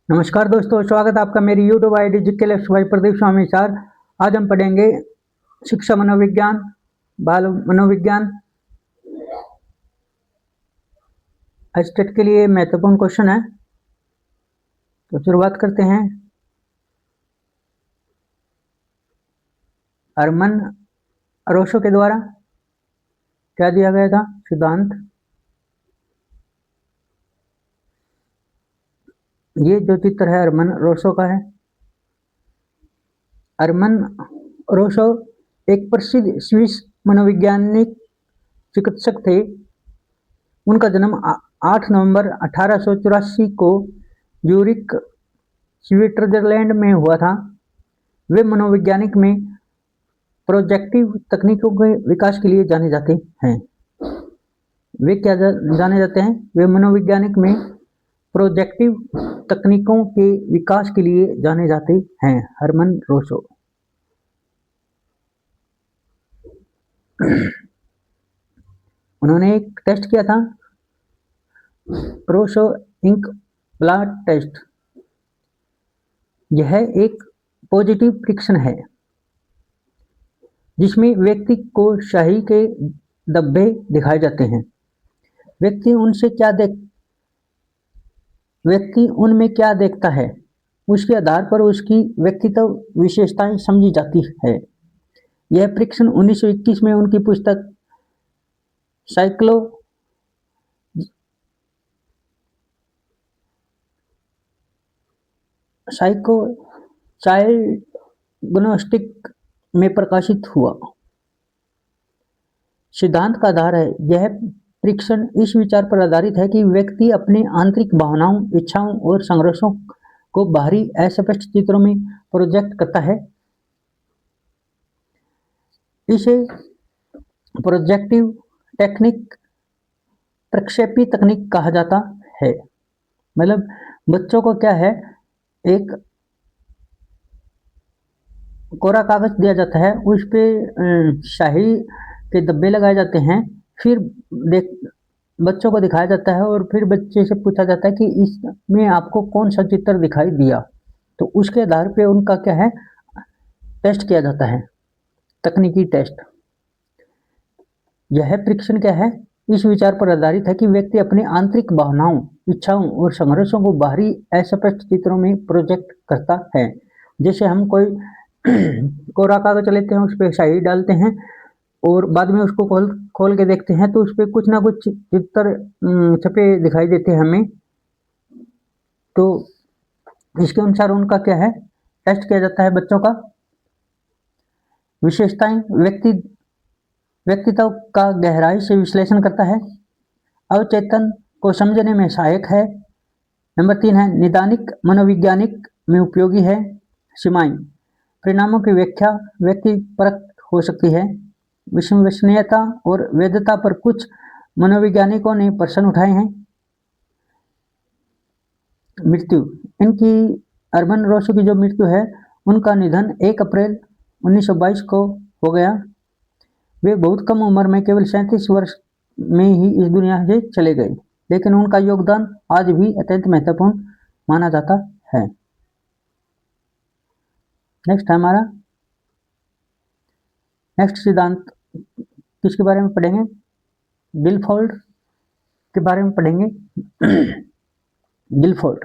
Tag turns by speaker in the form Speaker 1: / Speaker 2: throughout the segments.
Speaker 1: नमस्कार दोस्तों, स्वागत है आपका मेरी यूट्यूब आईडी जीके लेफ्ट भाई प्रदीप स्वामी सर। आज हम पढ़ेंगे शिक्षा मनोविज्ञान, बाल मनोविज्ञान। स्टेट के लिए महत्वपूर्ण क्वेश्चन है, तो शुरुआत करते हैं। हरमन रोसो के द्वारा क्या दिया गया था सिद्धांत? ये जो चित्र है हरमन रोसो का है। हरमन रोसो एक प्रसिद्ध स्विस मनोवैज्ञानिक चिकित्सक थे। उनका जन्म 8 नवंबर 1884 को ज़ूरिक, स्विट्जरलैंड में हुआ था। वे मनोवैज्ञानिक में प्रोजेक्टिव तकनीकों के विकास के लिए जाने जाते हैं। वे क्या जाने जाते हैं? वे मनोवैज्ञानिक में प्रोजेक्टिव तकनीकों के विकास के लिए जाने जाते हैं। हरमन रोसो। उन्होंने एक टेस्ट किया था, रोसो इंक ब्लड टेस्ट। यह एक पॉजिटिव फ्रिक्शन है जिसमें व्यक्ति को स्याही के धब्बे दिखाए जाते हैं। व्यक्ति उनमें क्या देखता है, उसके आधार पर उसकी व्यक्तित्व विशेषताएं समझी जाती है। यह फ्रिक्शन 1921 में उनकी पुस्तक साइकोचाइल्डग्नोस्टिक में प्रकाशित हुआ। सिद्धांत का आधार है। यह फ्रिक्शन इस विचार पर आधारित है कि व्यक्ति अपने आंतरिक भावनाओं, इच्छाओं और संघर्षों को बाहरी अस्पष्ट चित्रों में प्रोजेक्ट करता है। इसे प्रोजेक्टिव टेक्निक, प्रक्षेपी तकनीक कहा जाता है। मतलब बच्चों को क्या है, एक कोरा कागज दिया जाता है, उस पे स्याही के धब्बे लगाए जाते हैं। फिर बच्चों को दिखाया जाता है और फिर बच्चे से पूछा जाता है कि इसमें आपको कौन सा चित्र दिखाई दिया। तो उसके आधार पे उनका क्या है, टेस्ट किया जाता है, तकनीकी टेस्ट। यह फ्रिक्शन क्या है, इस विचार पर आधारित है कि व्यक्ति अपने आंतरिक भावनाओं, इच्छाओं और संघर्षों को बाहरी अस्पष्ट चित्रों में प्रोजेक्ट करता है। जैसे हम कोई कोरा कागज लेते हैं, उस पर स्याही डालते हैं और बाद में उसको खोल के देखते हैं, तो उस पर कुछ ना कुछ चित्र छपे दिखाई देते हैं हमें। तो इसके अनुसार उनका क्या है, टेस्ट किया जाता है बच्चों का। विशेषताएं व्यक्तित्व का गहराई से विश्लेषण करता है, अवचेतन को समझने में सहायक है। नंबर 3 है निदानिक मनोवैज्ञानिक में उपयोगी है। सीमाएं, परिणामों की व्याख्या व्यक्तिपरक हो सकती है। विश्वसनीयता और वैधता पर कुछ मनोवैज्ञानिकों ने प्रश्न उठाए हैं। मृत्यु, इनकी हरमन रोसो की जो मृत्यु है, उनका निधन 1 अप्रैल 1922 को हो गया। वे बहुत कम उम्र में, केवल 37 वर्ष में ही इस दुनिया से चले गए, लेकिन उनका योगदान आज भी अत्यंत महत्वपूर्ण माना जाता है। नेक्स्ट है हमारा नेक्स्ट सिद्धांत, किसके बारे में पढ़ेंगे? गिलफोर्ड के बारे में पढ़ेंगे। गिलफोर्ड,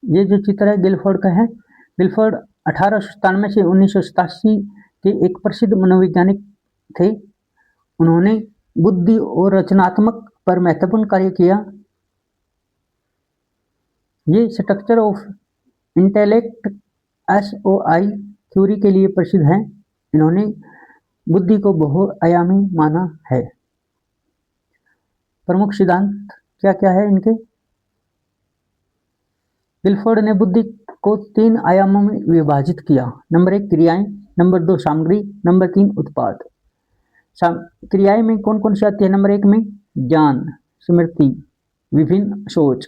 Speaker 1: ये जो चित्र है गिलफोर्ड का है। गिलफोर्ड 1897 से 1987 के एक प्रसिद्ध मनोवैज्ञानिक थे। उन्होंने बुद्धि और रचनात्मक पर महत्वपूर्ण कार्य किया। ये structure of intellect SOI theory के लिए प्रसिद्ध हैं। इन्होंने बुद्धि को बहुआयामी माना है। प्रमुख सिद्धांत क्या क्या है इनके? गिलफोर्ड ने बुद्धि को 3 आयामों में विभाजित किया। नंबर 1 क्रियाएं, नंबर 2 सामग्री, नंबर 3 उत्पाद। क्रियाएं में कौन कौन सी आती है? नंबर 1 में ज्ञान, स्मृति, विभिन्न सोच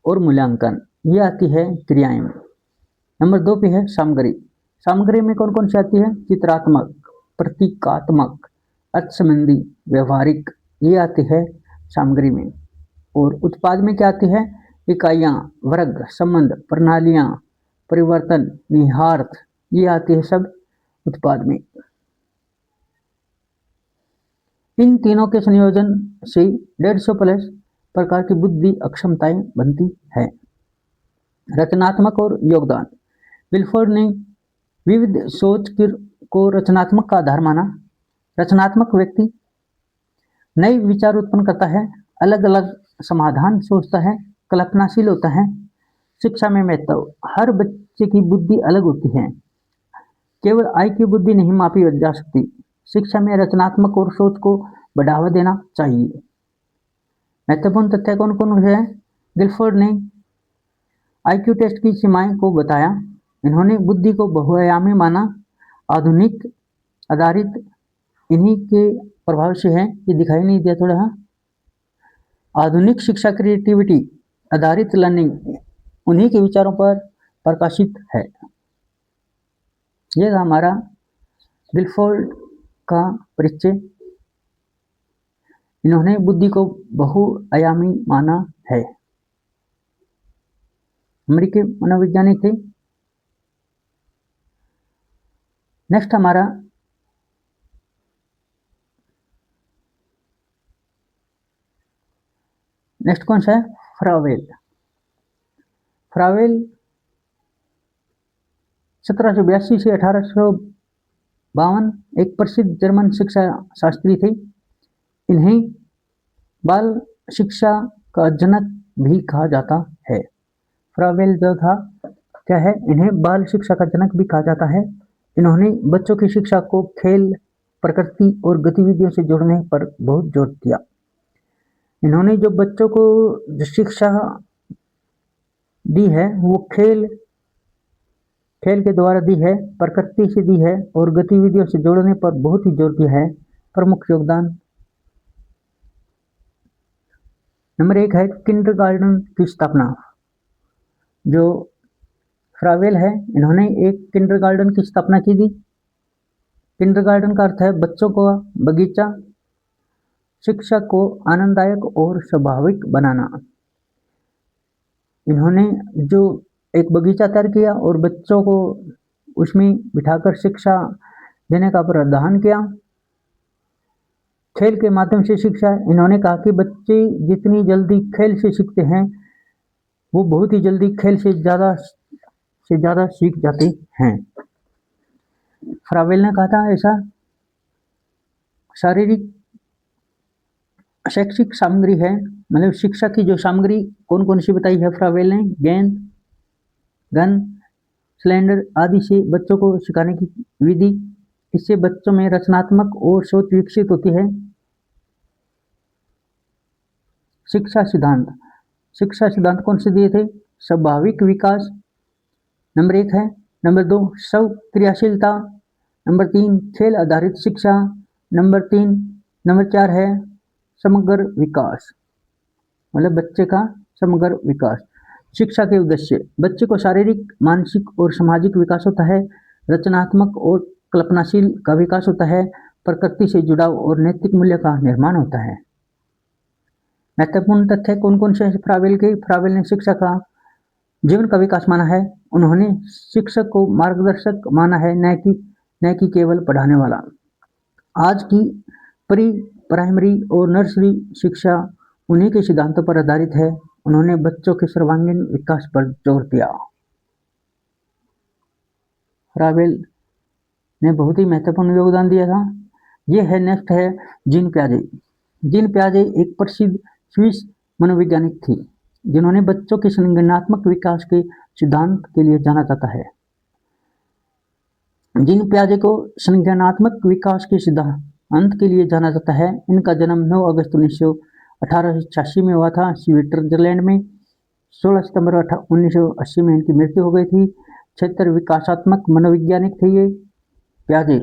Speaker 1: और मूल्यांकन, ये आती है क्रियाएं में। नंबर 2 पे है सामग्री। सामग्री में कौन कौन सी आती है? चित्रात्मक, प्रतीकात्मक, अर्थ संबंधी, व्यवहारिक, ये आती है सामग्री में। और उत्पाद में क्या आती है? इकाइयाँ, वर्ग, संबंध, प्रणालियाँ, परिवर्तन, निहितार्थ, ये आती है सब उत्पाद में। इन तीनों के संयोजन से 150 प्लस प्रकार की बुद्धि अक्षमताएं बनती है। रचनात्मक और योगदान। विल्फोर्ड ने विविध सोच को रचनात्मक का आधार माना। रचनात्मक व्यक्ति नए विचार उत्पन्न करता है, अलग अलग समाधान सोचता है, कल्पनाशील होता है। शिक्षा में महत्व। हर बच्चे की बुद्धि अलग होती है, केवल आई की बुद्धि नहीं मापी जा सकती। शिक्षा में रचनात्मक और सोच को बढ़ावा देना चाहिए। महत्वपूर्ण तथ्य कौन कौन है? गिलफोर्ड ने आईक्यू टेस्ट की सीमाएं को बताया। इन्होंने बुद्धि को बहुआयामी माना, आधुनिक आधारित इन्हीं के प्रभाव से है। ये दिखाई नहीं दिया थोड़ा। आधुनिक शिक्षा क्रिएटिविटी आधारित लर्निंग उन्हीं के विचारों पर प्रकाशित है। यह हमारा गिलफोर्ड का परिचय। इन्होंने बुद्धि को बहुआयामी माना है। अमेरिकी मनोवैज्ञानिक थे। नेक्स्ट हमारा नेक्स्ट कौन सा है? फ्रावेल। फ्रावेल 1782 से 1852 एक प्रसिद्ध जर्मन शिक्षा शास्त्री थे। इन्हें बाल शिक्षा का जनक भी कहा जाता है। फ्रावेल जो था क्या है? इन्हें बाल शिक्षा का जनक भी कहा जाता है। इन्होंने बच्चों की शिक्षा को खेल, प्रकृति और गतिविधियों से जोड़ने पर बहुत जोर दिया। इन्होंने जो बच्चों को जो शिक्षा दी है वो खेल के द्वारा दी है, प्रकृति से दी है और गतिविधियों से जोड़ने पर बहुत ही जोर दिया है। प्रमुख योगदान नंबर 1 है किंडरगार्टन की स्थापना। जो फ्रावेल है, इन्होंने एक किंडरगार्टन की स्थापना की थी। किंडरगार्टन का अर्थ है बच्चों का बगीचा। शिक्षा को आनंददायक और स्वाभाविक बनाना। इन्होंने जो एक बगीचा तैयार किया और बच्चों को उसमें बिठाकर शिक्षा देने का प्रावधान किया। खेल के माध्यम से शिक्षा। इन्होंने कहा कि बच्चे जितनी जल्दी खेल से सीखते हैं वो बहुत ही जल्दी खेल से ज़्यादा सीख जाते हैं। फ्रावेल ने कहा था ऐसा। शारीरिक शैक्षिक सामग्री है, मतलब शिक्षा की जो सामग्री कौन कौन सी बताई है फ्रावेल ने? गेंद, गन, सिलेंडर आदि से बच्चों को सिखाने की विधि। इससे बच्चों में रचनात्मक और सोच विकसित होती है। शिक्षा सिद्धांत कौन से दिए थे? स्वाभाविक विकास नंबर 1 है। नंबर 2 स्व क्रियाशीलता। नंबर 3 खेल आधारित शिक्षा। नंबर 4 है समग्र विकास, मतलब बच्चे का समग्र विकास। शिक्षा के उद्देश्य। बच्चे को शारीरिक, मानसिक और सामाजिक विकास होता है। रचनात्मक और कल्पनाशील का विकास होता है। प्रकृति से जुड़ाव और नैतिक मूल्य का निर्माण होता है। महत्वपूर्ण तथ्य कौन कौन से फ्रावेल के? फ्रावेल ने शिक्षा का जीवन का विकास माना है। उन्होंने शिक्षक को मार्गदर्शक माना है, न कि केवल पढ़ाने वाला। आज की प्री प्राइमरी और नर्सरी शिक्षा उन्हीं के सिद्धांतों पर आधारित है। उन्होंने बच्चों के सर्वांगीण विकास पर जोर दिया। फ्रावेल ने बहुत ही महत्वपूर्ण योगदान दिया था। ये है नेक्स्ट है जीन पियाजे। जीन पियाजे एक प्रसिद्ध स्विस मनोवैज्ञानिक थी जिन्होंने बच्चों के संज्ञानात्मक विकास के सिद्धांत के लिए जाना जाता है। जीन पियाजे को संज्ञानात्मक विकास के सिद्धांत के लिए जाना जाता है। इनका जन्म 9 अगस्त 1886 में हुआ था स्विट्जरलैंड में। 16 सितंबर 1980 में इनकी मृत्यु हो गई थी। क्षेत्र विकासात्मक मनोवैज्ञानिक थे ये पियाजे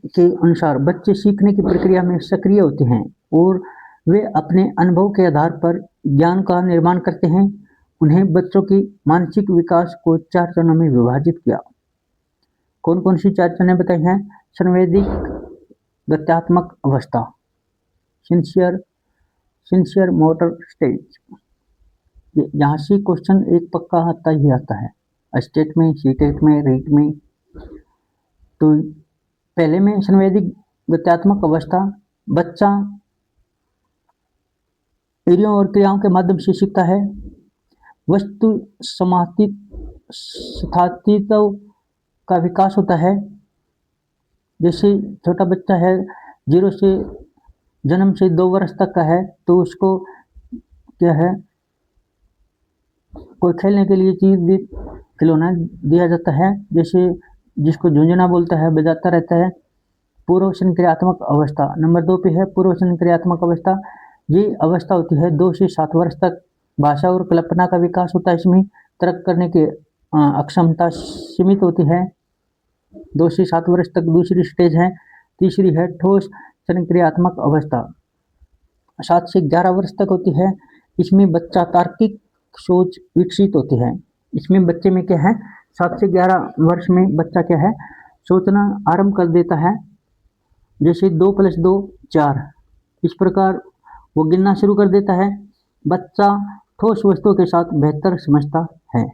Speaker 1: के अनुसार बच्चे सीखने की प्रक्रिया में सक्रिय होते हैं और वे अपने अनुभव के आधार पर ज्ञान का निर्माण करते हैं। उन्हें बच्चों की मानसिक विकास को 4 चरणों में विभाजित किया। कौन कौन सी 4 चरणें बताई हैं? संवेदिक, गत्यात्मक अवस्था, सिंसियर मोटर स्टेज। यहाँ से क्वेश्चन एक पक्का आता ही आता है, स्टेट में, सीटेट में, रीट में। तो पहले में संवेदी गत्यात्मक अवस्था, बच्चा इंद्रियों और क्रियाओं के माध्यम से सीखता है। वस्तु स्थातित्व का विकास होता है। जैसे छोटा बच्चा है, 0 से जन्म से 2 वर्ष तक का है, तो उसको क्या है, कोई खेलने के लिए चीज खिलौना दिया जाता है, जैसे जिसको झुंझुना बोलता है, बजाता रहता है। पूर्व संक्रियात्मक अवस्था नंबर 2 पे है। पूर्व संक्रियात्मक अवस्था, ये अवस्था होती है 2 से 7 वर्ष तक। भाषा और कल्पना का विकास होता है। इसमें तर्क करने की अक्षमता सीमित होती है। 2 से 7 वर्ष तक दूसरी स्टेज है। तीसरी है ठोस संक्रियात्मक अवस्था, 7 से 11 वर्ष तक होती है। इसमें बच्चा तार्किक सोच विकसित होती है। इसमें बच्चे में क्या है, 7 से 11 वर्ष में बच्चा क्या है, सोचना आरंभ कर देता है। जैसे 2 + 2 4, इस प्रकार वो गिनना शुरू कर देता है। बच्चा ठोस वस्तुओं के साथ बेहतर समझता है।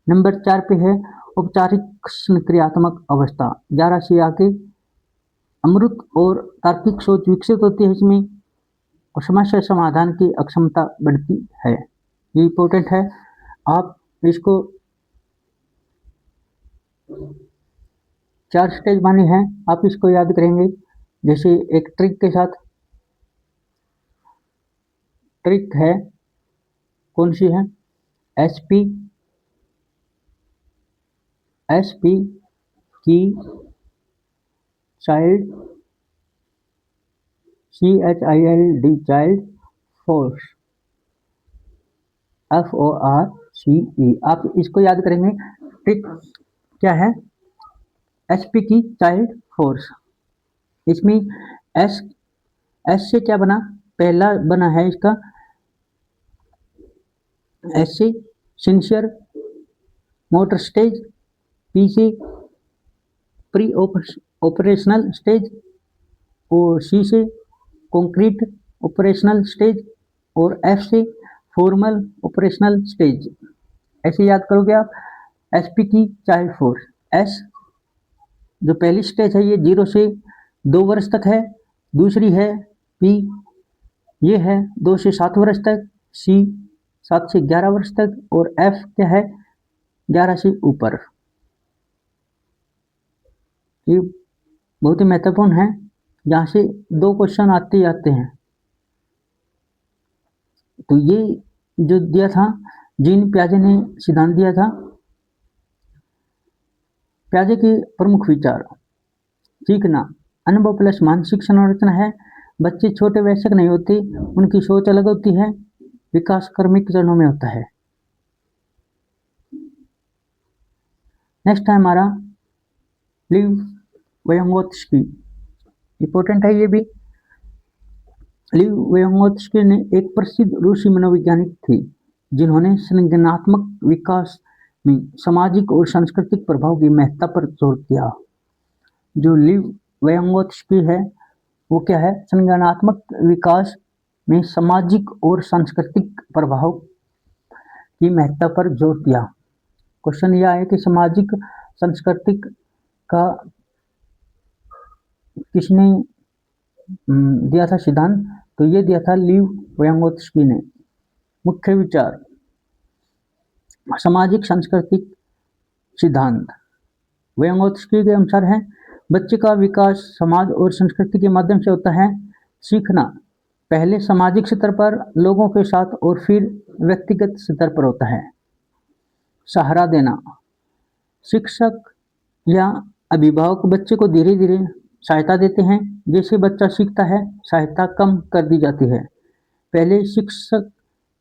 Speaker 1: नंबर 4 पे है औपचारिक संक्रियात्मक अवस्था, 11 से आके अमूर्त और तार्किक सोच विकसित होती है इसमें, और समस्या समाधान की अक्षमता बढ़ती है। ये इंपॉर्टेंट है, आप इसको 4 स्टेज मानी है, आप इसको याद करेंगे। जैसे एक ट्रिक के साथ, ट्रिक है कौन सी है, एसपी की child, CHILD child, force FORCE, आप इसको याद करेंगे। ट्रिक क्या है, एसपी की चाइल्ड फोर्स। इसमें एस से क्या बना, पहला बना है इसका एस से सिंसियर मोटर स्टेज, पी से प्री ऑपरेशनल स्टेज, और सी से कॉन्क्रीट ऑपरेशनल स्टेज, और एफ से फॉर्मल ऑपरेशनल स्टेज। ऐसे याद करोगे आप। एसपी की चाइल्ड फोर्स, एस जो पहली स्टेज है ये 0 से 2 वर्ष तक है। दूसरी है पी, ये है 2 से 7 वर्ष तक। सी 7 से 11 वर्ष तक, और एफ क्या है, 11 से ऊपर। ये बहुत ही महत्वपूर्ण है, यहाँ से 2 क्वेश्चन आते ही आते हैं। तो ये जो दिया था, जीन पियाजे ने सिद्धांत दिया था। पियाजे के प्रमुख विचार, सीखना अनुभव प्लस मानसिक संरचना है। बच्चे छोटे वयस्क नहीं होते, उनकी सोच अलग होती है, विकास क्रमिक चरणों में होता है। नेक्स्ट है हमारा लिव वायोंगोत्स्की, इंपॉर्टेंट है ये भी। लिव वायोंगोत्स्की ने एक प्रसिद्ध रूसी मनोवैज्ञानिक थे, जिन्होंने संज्ञानात्मक विकास में सामाजिक और सांस्कृतिक प्रभाव की महत्ता पर जोर दिया। जो लिव वायोंगोत्स्की है वो क्या है, संज्ञानात्मक विकास में सामाजिक और सांस्कृतिक प्रभाव की महत्ता पर जोर दिया। क्वेश्चन यह है कि सामाजिक सांस्कृतिक का किसने दिया था सिद्धांत, तो ये दिया था लिव वायोंगोत्स्की ने। मुख्य विचार, सामाजिक सांस्कृतिक सिद्धांत वायोंगोत्स्की के अनुसार है, बच्चे का विकास समाज और संस्कृति के माध्यम से होता है। सीखना पहले सामाजिक स्तर पर लोगों के साथ और फिर व्यक्तिगत स्तर पर होता है। सहारा देना, शिक्षक या अभिभावक बच्चे को धीरे धीरे सहायता देते हैं। जैसे बच्चा सीखता है, सहायता कम कर दी जाती है। पहले शिक्षक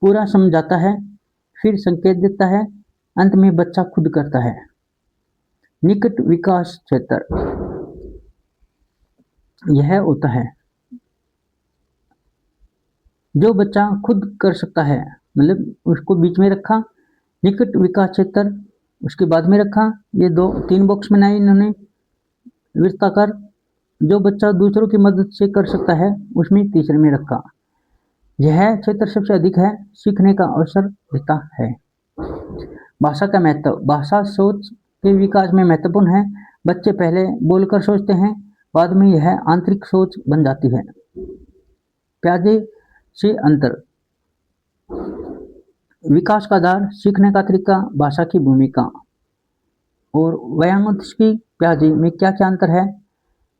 Speaker 1: पूरा समझाता है, फिर संकेत देता है, अंत में बच्चा खुद करता है। निकट विकास क्षेत्र, यह होता है जो बच्चा खुद कर सकता है, मतलब उसको बीच में रखा। निकट विकास क्षेत्र उसके बाद में रखा। ये 2-3 बॉक्स बनाए इन्होंने वृत्ताकार। जो बच्चा दूसरों की मदद से कर सकता है उसमें तीसरे में रखा। यह क्षेत्र सबसे अधिक है, सीखने का अवसर देता है। भाषा का महत्व। भाषा सोच के विकास में महत्वपूर्ण है। बच्चे पहले बोलकर सोचते हैं, बाद में यह आंतरिक सोच बन जाती है। प्याजे से अंतर। विकास का आधार, सीखने का तरीका, भाषा की भूमिका। और वयांगोत्स्की प्याजे में क्या क्या अंतर है?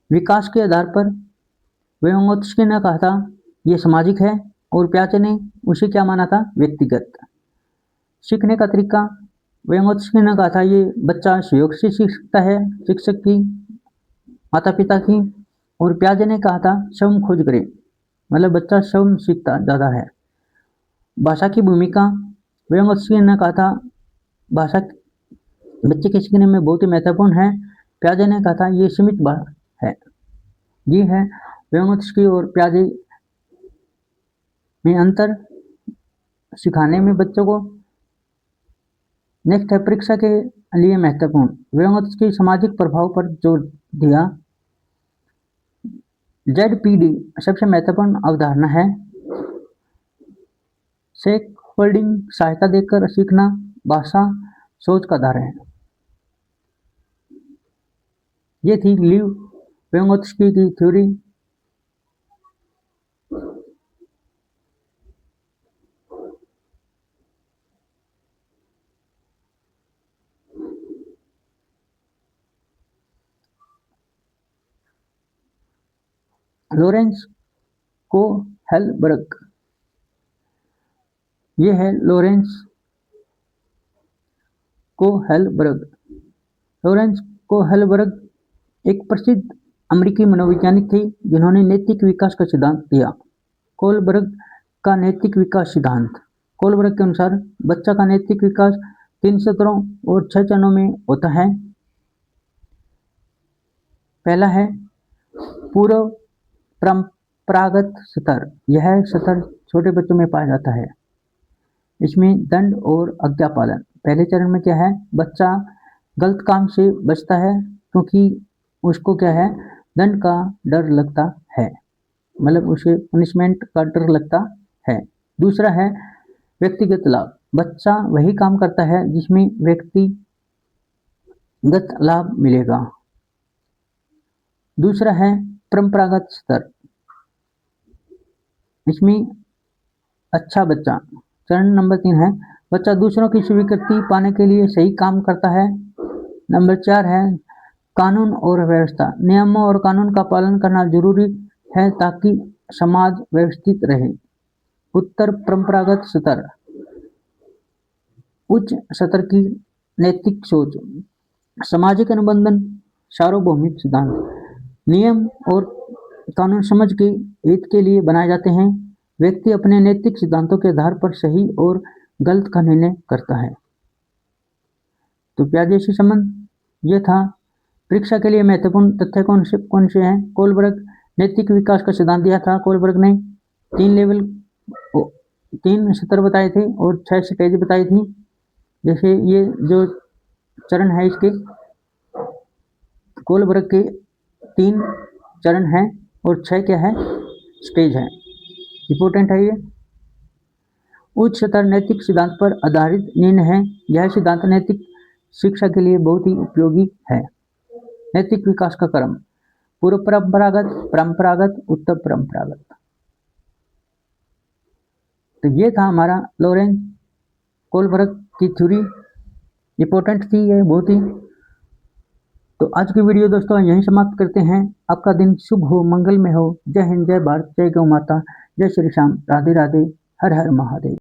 Speaker 1: विकास के आधार पर वयांगोत्स्की ने कहा था ये सामाजिक है, और प्याजे ने उसे क्या माना था? व्यक्तिगत। सीखने का तरीका, वयांगोत्स्की ने कहा था ये बच्चा सहयोग से सीख सकता है, शिक्षक की, माता पिता की। और प्याजे ने कहा था स्वयं खोज करे, मतलब बच्चा स्वयं सीखता ज़्यादा है। भाषा की भूमिका, वयांगोत्स्की ने कहा था भाषा बच्चे के सीखने में बहुत ही महत्वपूर्ण है। प्याजे ने कहा था ये सीमित है। ये है वयांगोत्स्की और प्याजे में अंतर। सिखाने में बच्चों को। नेक्स्ट है परीक्षा के लिए महत्वपूर्ण। वयांगोत्स्की सामाजिक प्रभाव पर जोर दिया। ZPD सबसे महत्वपूर्ण अवधारणा है। सेक होल्डिंग सहायता देकर सीखना भाषा सोच का आधार है। ये थी लीव वयांगोत्स्की की थ्योरी। लॉरेंस कोहेलबर्ग। ये है लॉरेंस कोहेलबर्ग। लॉरेंस कोहेलबर्ग एक प्रसिद्ध अमेरिकी मनोवैज्ञानिक थे जिन्होंने नैतिक विकास का सिद्धांत दिया। कोहेलबर्ग का नैतिक विकास सिद्धांत। कोहेलबर्ग के अनुसार बच्चा का नैतिक विकास 3 स्तरों और 6 चरणों में होता है। पहला है पूर्व परंपरागत स्तर। यह स्तर छोटे बच्चों में पाया जाता है। इसमें दंड और आज्ञा पालन। पहले चरण में क्या है? बच्चा गलत काम से बचता है क्योंकि उसको क्या है? दंड का डर लगता है, मतलब उसे पनिशमेंट का डर लगता है। दूसरा है व्यक्तिगत लाभ। बच्चा वही काम करता है जिसमें व्यक्तिगत लाभ मिलेगा। दूसरा है परंपरागत स्तर। इसमें अच्छा बच्चा। चरण नंबर 3 है बच्चा दूसरों की स्वीकृति पाने के लिए सही काम करता है। नंबर 4 है कानून और व्यवस्था। नियमों और कानून का पालन करना जरूरी है ताकि समाज व्यवस्थित रहे। उत्तर परंपरागत स्तर। उच्च स्तर की नैतिक सोच, सामाजिक अनुबंधन, सार्वभौमिक सिद्धांत। नियम और कानून समाज के हित के लिए बनाए जाते हैं। व्यक्ति अपने नैतिक सिद्धांतों के आधार पर सही और गलत का निर्णय करता है। तो प्याजे से संबंध ये था। परीक्षा के लिए महत्वपूर्ण तथ्य कौन से हैं? कोहेलबर्ग नैतिक विकास का सिद्धांत दिया था। कोहेलबर्ग ने 3 स्तर बताए थे और 6 स्टेज बताई थी। जैसे ये जो चरण है इसके कोहेलबर्ग के 3 चरण हैं और 6 क्या है? स्टेज है। इंपॉर्टेंट है ये। उच्च स्तर नैतिक सिद्धांत पर आधारित निर्णय है। यह सिद्धांत नैतिक शिक्षा के लिए बहुत ही उपयोगी है। नैतिक विकास का क्रम पूर्व परंपरागत, परंपरागत, उत्तर परंपरागत। तो ये था हमारा लॉरेंस कोहेलबर्ग की थ्योरी। इंपॉर्टेंट थी ये बहुत ही। तो आज की वीडियो दोस्तों यहीं समाप्त करते हैं। आपका दिन शुभ हो, मंगलमय हो। जय हिंद, जय भारत, जय गौ माता, जय श्री श्याम, राधे राधे, हर हर महादेव।